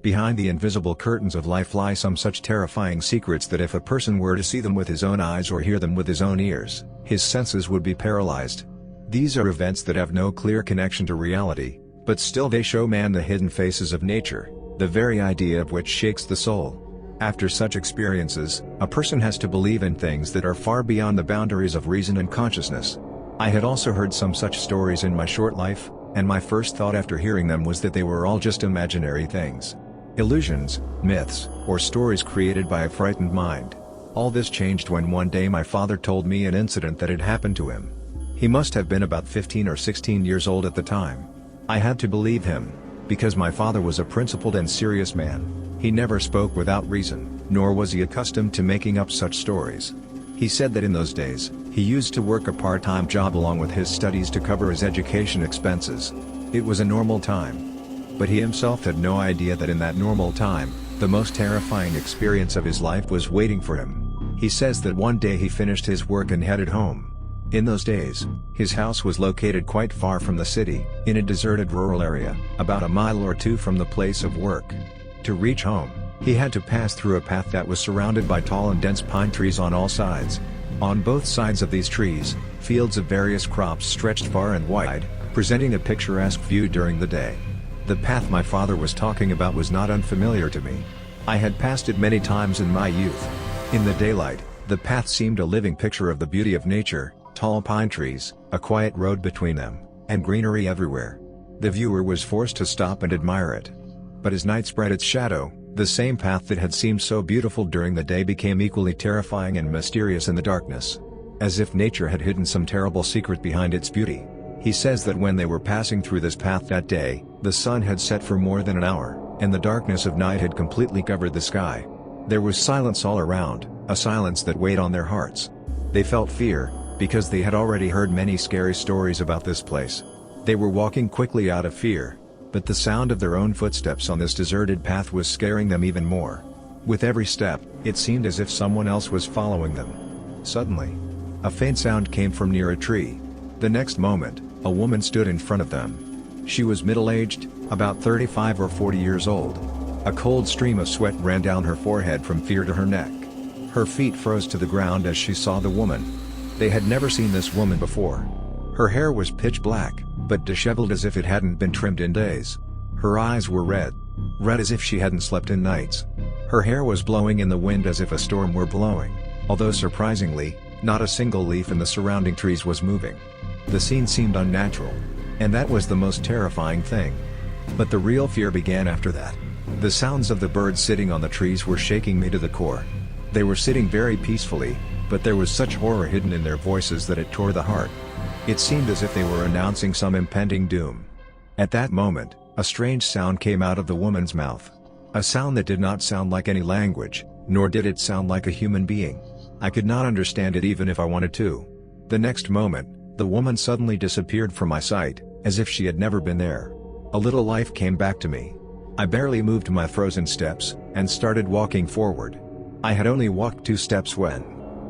Behind the invisible curtains of life lie some such terrifying secrets that if a person were to see them with his own eyes or hear them with his own ears, his senses would be paralyzed. These are events that have no clear connection to reality, but still they show man the hidden faces of nature, the very idea of which shakes the soul. After such experiences, a person has to believe in things that are far beyond the boundaries of reason and consciousness. I had also heard some such stories in my short life, and my first thought after hearing them was that they were all just imaginary things. Illusions, myths, or stories created by a frightened mind. All this changed when one day my father told me an incident that had happened to him. He must have been about 15 or 16 years old at the time. I had to believe him, because my father was a principled and serious man. He never spoke without reason, nor was he accustomed to making up such stories. He said that in those days, he used to work a part-time job along with his studies to cover his education expenses. It was a normal time. But he himself had no idea that in that normal time, the most terrifying experience of his life was waiting for him. He says that one day he finished his work and headed home. In those days, his house was located quite far from the city, in a deserted rural area, about a mile or two from the place of work. To reach home, he had to pass through a path that was surrounded by tall and dense pine trees on all sides. On both sides of these trees, fields of various crops stretched far and wide, presenting a picturesque view during the day. The path my father was talking about was not unfamiliar to me. I had passed it many times in my youth. In the daylight, the path seemed a living picture of the beauty of nature, tall pine trees, a quiet road between them, and greenery everywhere. The viewer was forced to stop and admire it. But as night spread its shadow, the same path that had seemed so beautiful during the day became equally terrifying and mysterious in the darkness. As if nature had hidden some terrible secret behind its beauty. He says that when they were passing through this path that day, the sun had set for more than an hour, and the darkness of night had completely covered the sky. There was silence all around, a silence that weighed on their hearts. They felt fear, because they had already heard many scary stories about this place. They were walking quickly out of fear, but the sound of their own footsteps on this deserted path was scaring them even more. With every step, it seemed as if someone else was following them. Suddenly, a faint sound came from near a tree. The next moment, a woman stood in front of them. She was middle-aged, about 35 or 40 years old. A cold stream of sweat ran down her forehead from fear to her neck. Her feet froze to the ground as she saw the woman. They had never seen this woman before. Her hair was pitch black, but disheveled as if it hadn't been trimmed in days. Her eyes were red as if she hadn't slept in nights. Her hair was blowing in the wind as if a storm were blowing, although surprisingly, not a single leaf in the surrounding trees was moving. The scene seemed unnatural. And that was the most terrifying thing. But the real fear began after that. The sounds of the birds sitting on the trees were shaking me to the core. They were sitting very peacefully, but there was such horror hidden in their voices that it tore the heart. It seemed as if they were announcing some impending doom. At that moment, a strange sound came out of the woman's mouth. A sound that did not sound like any language, nor did it sound like a human being. I could not understand it even if I wanted to. The next moment, the woman suddenly disappeared from my sight, as if she had never been there. A little life came back to me. I barely moved my frozen steps, and started walking forward. I had only walked 2 steps when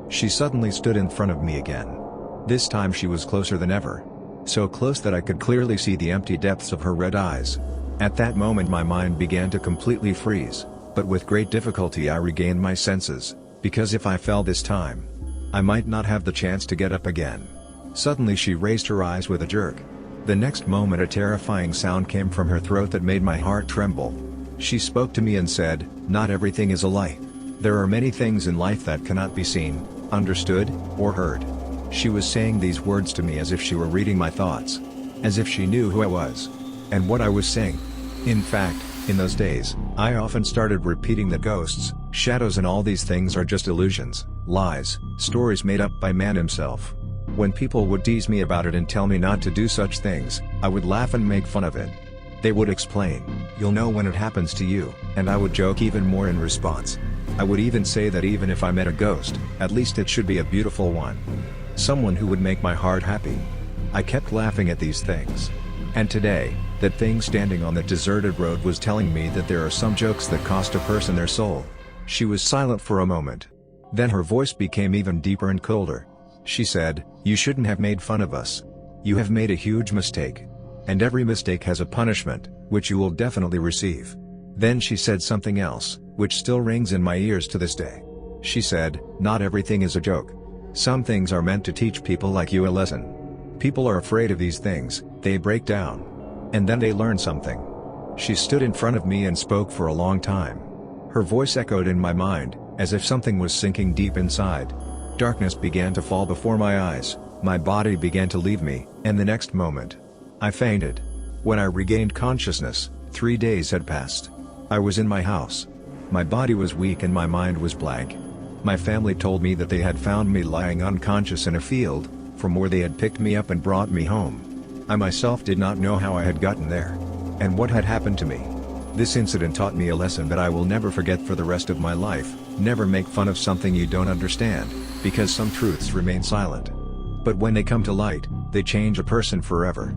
she suddenly stood in front of me again. This time she was closer than ever. So close that I could clearly see the empty depths of her red eyes. At that moment my mind began to completely freeze, but with great difficulty I regained my senses, because if I fell this time, I might not have the chance to get up again. Suddenly she raised her eyes with a jerk. The next moment a terrifying sound came from her throat that made my heart tremble. She spoke to me and said, "Not everything is a lie. There are many things in life that cannot be seen, understood, or heard." She was saying these words to me as if she were reading my thoughts. As if she knew who I was. And what I was saying. In fact, in those days, I often started repeating that ghosts, shadows and all these things are just illusions, lies, stories made up by man himself. When people would tease me about it and tell me not to do such things, I would laugh and make fun of it. They would explain, "You'll know when it happens to you," and I would joke even more in response. I would even say that even if I met a ghost, at least it should be a beautiful one. Someone who would make my heart happy. I kept laughing at these things. And today, that thing standing on the deserted road was telling me that there are some jokes that cost a person their soul. She was silent for a moment. Then her voice became even deeper and colder. She said, "You shouldn't have made fun of us. You have made a huge mistake. And every mistake has a punishment, which you will definitely receive. Then she said something else, which still rings in my ears to this day. She said, "Not everything is a joke. Some things are meant to teach people like you a lesson. People are afraid of these things, they break down. And then they learn something." She stood in front of me and spoke for a long time. Her voice echoed in my mind, as if something was sinking deep inside. Darkness began to fall before my eyes, my body began to leave me, and the next moment, I fainted. When I regained consciousness, 3 days had passed. I was in my house. My body was weak and my mind was blank. My family told me that they had found me lying unconscious in a field, from where they had picked me up and brought me home. I myself did not know how I had gotten there, and what had happened to me. This incident taught me a lesson that I will never forget for the rest of my life: never make fun of something you don't understand, because some truths remain silent. But when they come to light, they change a person forever.